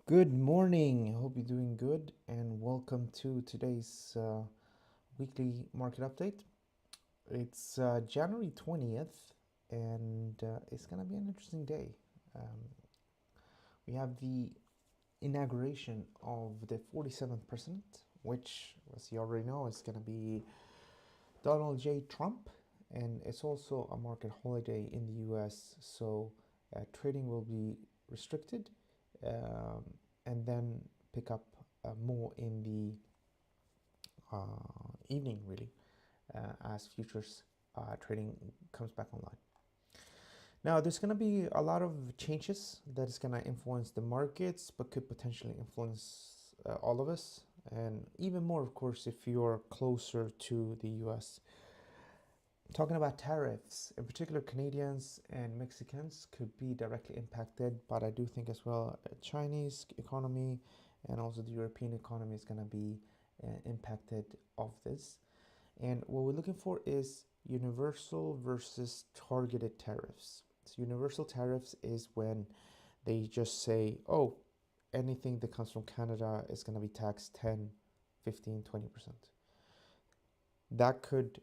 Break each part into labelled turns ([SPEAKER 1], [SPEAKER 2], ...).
[SPEAKER 1] Good morning. I hope you're doing good, and welcome to today's weekly market update. It's January 20th, and it's going to be an interesting day. Um, we have the inauguration of the 47th president, which, as you already know, is going to be Donald J. Trump, and it's also a market holiday in the US, so trading will be restricted um, and then pick up more in the evening, really, as futures trading comes back online. Now, there's going to be a lot of changes that is going to influence the markets, but could potentially influence all of us, and even more, of course, if you're closer to the US. Talking about tariffs, in particular, Canadians and Mexicans could be directly impacted, but I do think as well Chinese economy and also the European economy is going to be impacted of this. And what we're looking for is universal versus targeted tariffs. So universal tariffs is when they just say, oh, anything that comes from Canada is going to be taxed 10, 15, 20%. That could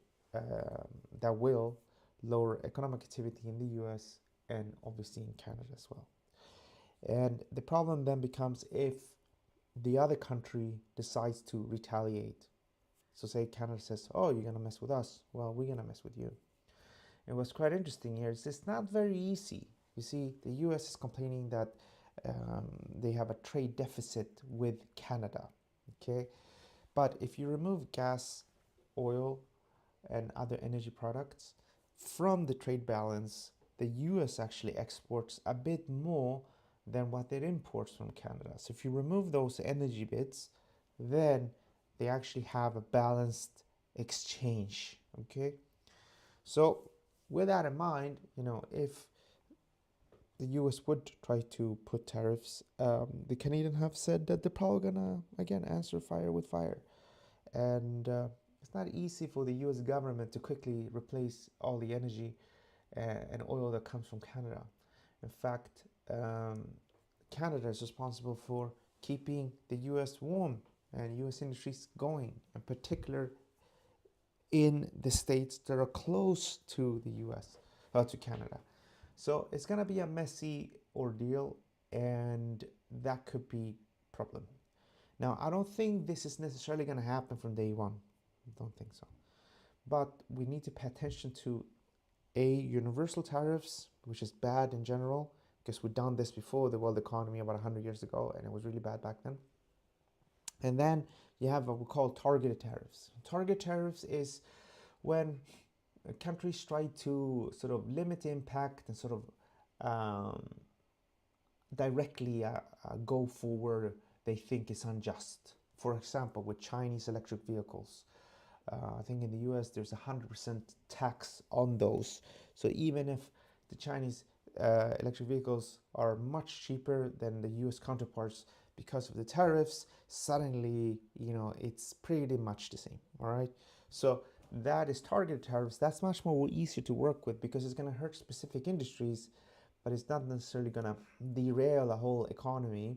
[SPEAKER 1] that will lower economic activity in the US and obviously in Canada as well. And the problem then becomes if the other country decides to retaliate. So say Canada says, oh, you're going to mess with us. Well, we're going to mess with you. And what's quite interesting here is it's not very easy. You see, the US is complaining that they have a trade deficit with Canada. Okay. But if you remove gas, oil, and other energy products from the trade balance, the US actually exports a bit more than what it imports from Canada. So if you remove those energy bits, then they actually have a balanced exchange. Okay. So with that in mind, if the US would try to put tariffs, the Canadian have said that they're probably gonna again answer fire with fire. And it's not easy for the US government to quickly replace all the energy and oil that comes from Canada. In fact, Canada is responsible for keeping the US warm and US industries going, in particular in the states that are close to the US, to Canada. So it's going to be a messy ordeal, and that could be a problem. Now, I don't think this is necessarily going to happen from day one. I don't think so. But we need to pay attention to universal tariffs, which is bad in general, because we've done this before the world economy about 100 years ago, and it was really bad back then. And then you have what we call targeted tariffs. Target tariffs is when countries try to sort of limit the impact and sort of directly go forward they think is unjust. For example, with Chinese electric vehicles, I think in the US there's 100% tax on those. So even if the Chinese electric vehicles are much cheaper than the US counterparts because of the tariffs, suddenly, it's pretty much the same. All right. So that is targeted tariffs. That's much more easier to work with because it's going to hurt specific industries, but it's not necessarily going to derail the whole economy,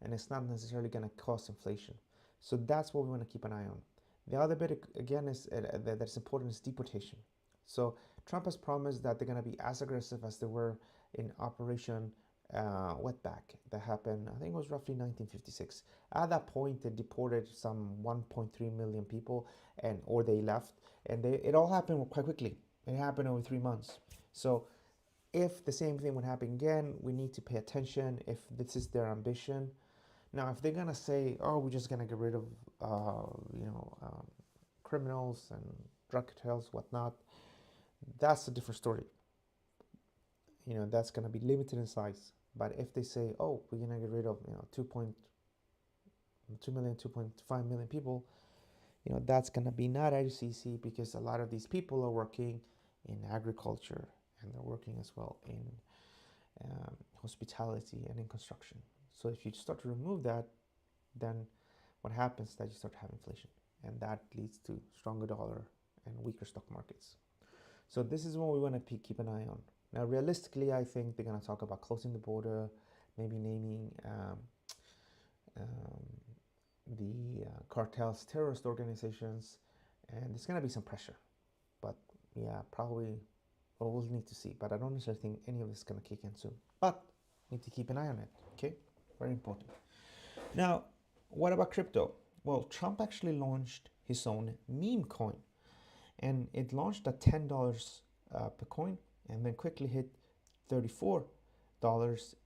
[SPEAKER 1] and it's not necessarily going to cause inflation. So that's what we want to keep an eye on. The other bit, again, is that's important is deportation. So Trump has promised that they're going to be as aggressive as they were in Operation Wetback that happened, I think it was roughly 1956. At that point, they deported some 1.3 million people, or they left, and it all happened quite quickly. It happened over 3 months. So if the same thing would happen again, we need to pay attention if this is their ambition. Now, if they're gonna say, "Oh, we're just gonna get rid of, criminals and drug cartels, whatnot," that's a different story. That's gonna be limited in size. But if they say, "Oh, we're gonna get rid of, 2.2 million, 2.5 million people," that's gonna be not as easy because a lot of these people are working in agriculture and they're working as well in hospitality and in construction. So if you start to remove that, then what happens is that you start to have inflation, and that leads to stronger dollar and weaker stock markets. So this is what we want to keep an eye on. Now, realistically, I think they're going to talk about closing the border, maybe naming cartels, terrorist organizations, and there's going to be some pressure. But yeah, probably we'll need to see. But I don't necessarily think any of this is going to kick in soon. But need to keep an eye on it. Okay, very important. Now, what about crypto? Well, Trump actually launched his own meme coin, and it launched at $10 per coin, and then quickly hit $34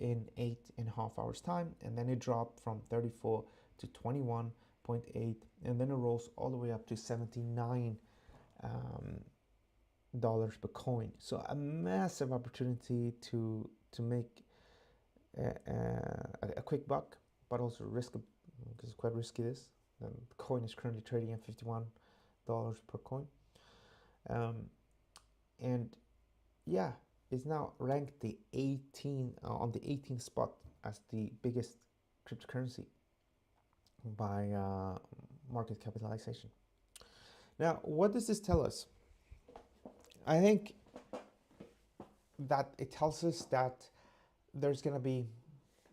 [SPEAKER 1] in 8.5 hours time, and then it dropped from 34 to 21.8, and then it rose all the way up to $79 per coin. So a massive opportunity to make a quick buck, but also risk, because it's quite risky. This the coin is currently trading at $51 per coin, and yeah, it's now ranked the 18 on the 18th spot as the biggest cryptocurrency by market capitalization. Now, what does this tell us? I think that it tells us that there's going to be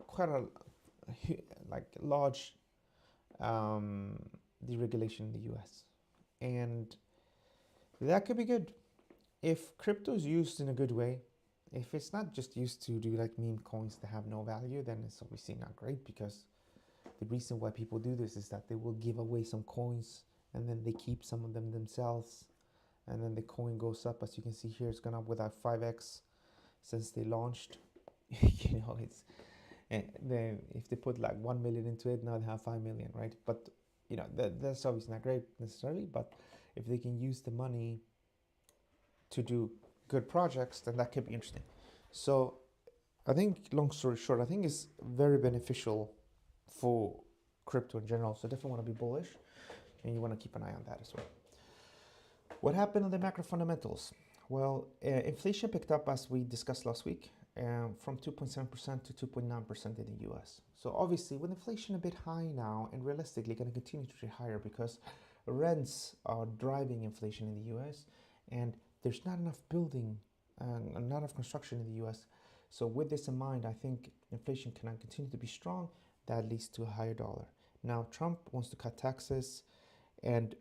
[SPEAKER 1] quite a large deregulation in the US, and that could be good if crypto is used in a good way. If it's not just used to do like meme coins that have no value, then it's obviously not great, because the reason why people do this is that they will give away some coins and then they keep some of them themselves, and then the coin goes up. As you can see here, it's gone up with 5x since they launched. You know, it's, and then if they put like 1 million into it, now they have 5 million, right? But you know, that's obviously not great necessarily, but if they can use the money to do good projects, then that could be interesting. So I think, long story short, I think it's very beneficial for crypto in general. So definitely want to be bullish, and you want to keep an eye on that as well. What happened on the macro fundamentals? Well, inflation picked up, as we discussed last week, from 2.7% to 2.9% in the US. So obviously, with inflation a bit high now, and realistically going to continue to be higher, because rents are driving inflation in the US, and there's not enough building and not enough construction in the US. So with this in mind, I think inflation can continue to be strong. That leads to a higher dollar. Now, Trump wants to cut taxes and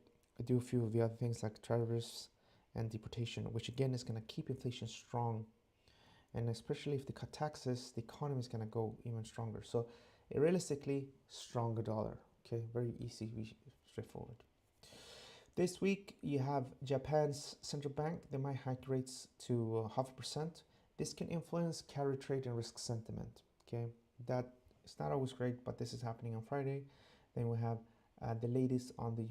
[SPEAKER 1] do a few of the other things like tariffs and deportation, which again is going to keep inflation strong. And especially if they cut taxes, the economy is going to go even stronger. So realistically, stronger dollar. Okay, very easy, straightforward. This week, you have Japan's central bank. They might hike rates to 0.5%. This can influence carry trade and risk sentiment. Okay, that is not always great, but this is happening on Friday. Then we have the latest on the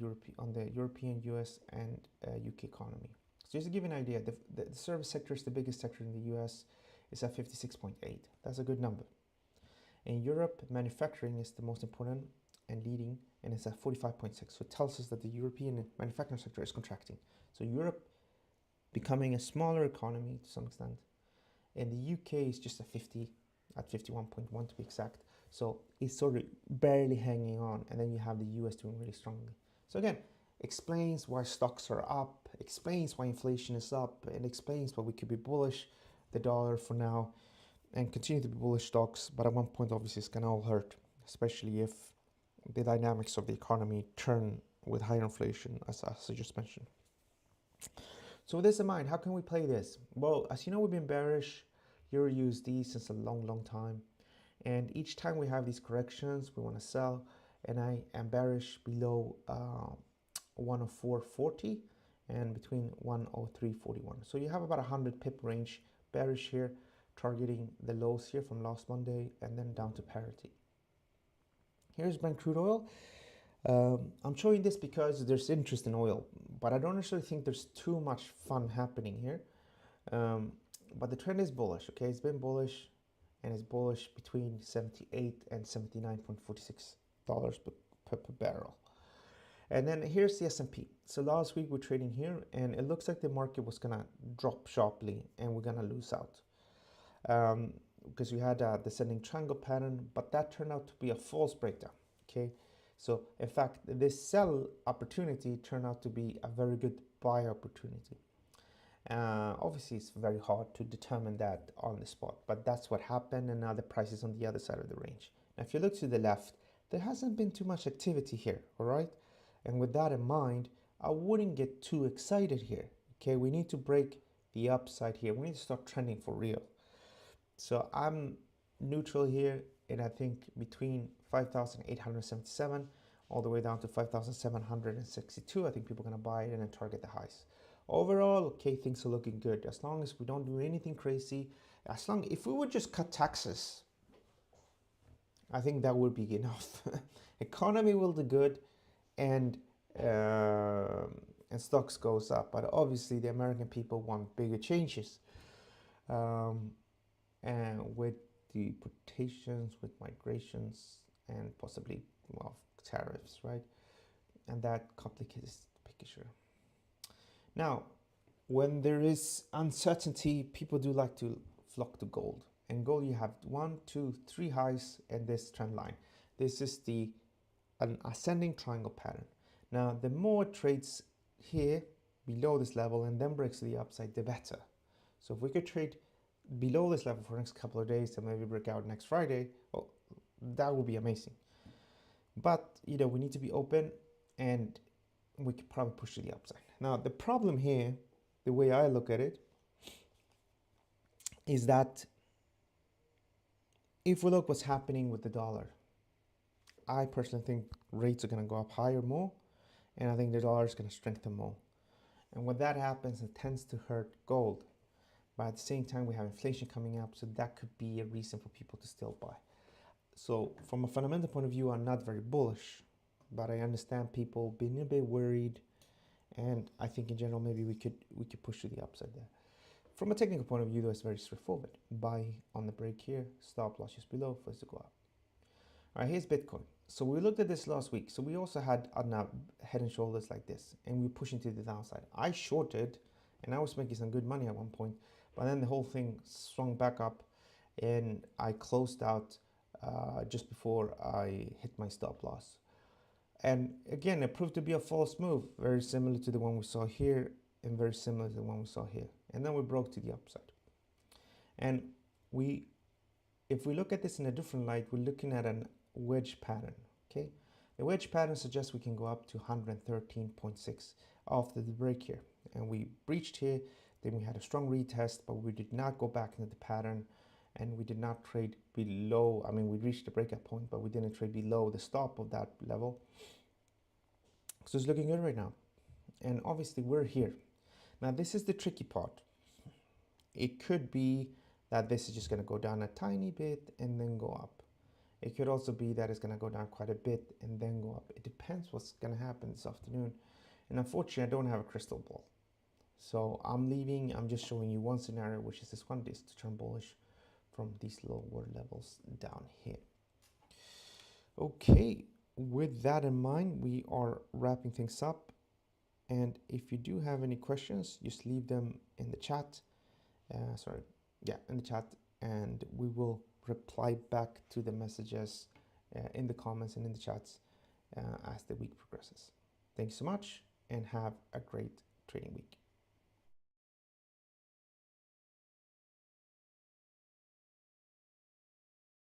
[SPEAKER 1] European, US, and UK economy. So just to give you an idea, the service sector is the biggest sector in the US. It's at 56.8. That's a good number. In Europe, manufacturing is the most important and leading, and it's at 45.6. So it tells us that the European manufacturing sector is contracting. So Europe becoming a smaller economy to some extent. And the UK is just at 50, at 51.1 to be exact. So it's sort of barely hanging on. And then you have the US doing really strongly. So again, explains why stocks are up, explains why inflation is up, and explains why we could be bullish the dollar for now and continue to be bullish stocks. But at one point, obviously, it's going to all hurt, especially if the dynamics of the economy turn with higher inflation, as I just mentioned. So with this in mind, how can we play this? Well, as you know, we've been bearish Euro USD since a long time. And each time we have these corrections, we want to sell. And I am bearish below 104.40 and between 103.41. So you have about 100 pip range bearish here, targeting the lows here from last Monday and then down to parity. Here's Brent crude oil. I'm showing this because there's interest in oil, but I don't necessarily think there's too much fun happening here. But the trend is bullish, okay? It's been bullish, and it's bullish between $78 and $79.46 per barrel. And then here's the S&P. So last week we're trading here, and it looks like the market was gonna drop sharply, and we're gonna lose out. Because we had a descending triangle pattern, but that turned out to be a false breakdown, okay? So in fact, this sell opportunity turned out to be a very good buy opportunity. Obviously, it's very hard to determine that on the spot, but that's what happened, and now the price is on the other side of the range. Now, if you look to the left, there hasn't been too much activity here, all right? And with that in mind, I wouldn't get too excited here, okay? We need to break the upside here. We need to start trending for real. So I'm neutral here, and I think between 5,877 all the way down to 5,762, I think people are going to buy it and then target the highs. Overall, okay, things are looking good. As long as we don't do anything crazy, if we would just cut taxes, I think that would be enough. Economy will do good, and stocks goes up. But obviously, the American people want bigger changes. And with deportations, with migrations, and possibly, well, tariffs, right? And that complicates the picture. Now, when there is uncertainty, people do like to flock to gold. And gold, you have 1, 2, 3 highs in this trend line. This is an ascending triangle pattern. Now, the more trades here below this level and then breaks to the upside, the better. So if we could trade below this level for the next couple of days and maybe break out next Friday, well, that would be amazing. But we need to be open, and we could probably push to the upside. Now, the problem here, the way I look at it, is that if we look what's happening with the dollar, I personally think rates are going to go up higher more, and I think the dollar is going to strengthen more. And when that happens, it tends to hurt gold. But at the same time, we have inflation coming up, so that could be a reason for people to still buy. So from a fundamental point of view, I'm not very bullish, but I understand people being a bit worried, and I think in general maybe we could push to the upside there. From a technical point of view, though, it's very straightforward. Buy on the break here, stop loss just below for us to go up. All right, here's Bitcoin. So we looked at this last week. So we also had head and shoulders like this, and we pushed into the downside. I shorted, and I was making some good money at one point, but then the whole thing swung back up, and I closed out just before I hit my stop loss. And again, it proved to be a false move, very similar to the one we saw here and very similar to the one we saw here. And then we broke to the upside. And if we look at this in a different light, we're looking at a wedge pattern, okay? The wedge pattern suggests we can go up to 113.6 after the break here. And we breached here, then we had a strong retest, but we did not go back into the pattern, and we did not trade below. I mean, we reached the breakout point, but we didn't trade below the stop of that level. So it's looking good right now. And obviously we're here. Now this is the tricky part. It could be that this is just going to go down a tiny bit and then go up. It could also be that it's going to go down quite a bit and then go up. It depends what's going to happen this afternoon. And unfortunately, I don't have a crystal ball. So I'm just showing you one scenario, which is this one, this to turn bullish from these lower levels down here. Okay, with that in mind, we are wrapping things up. And if you do have any questions, just leave them in the chat. In the chat, and we will reply back to the messages in the comments and in the chats as the week progresses. Thanks so much, and have a great trading week.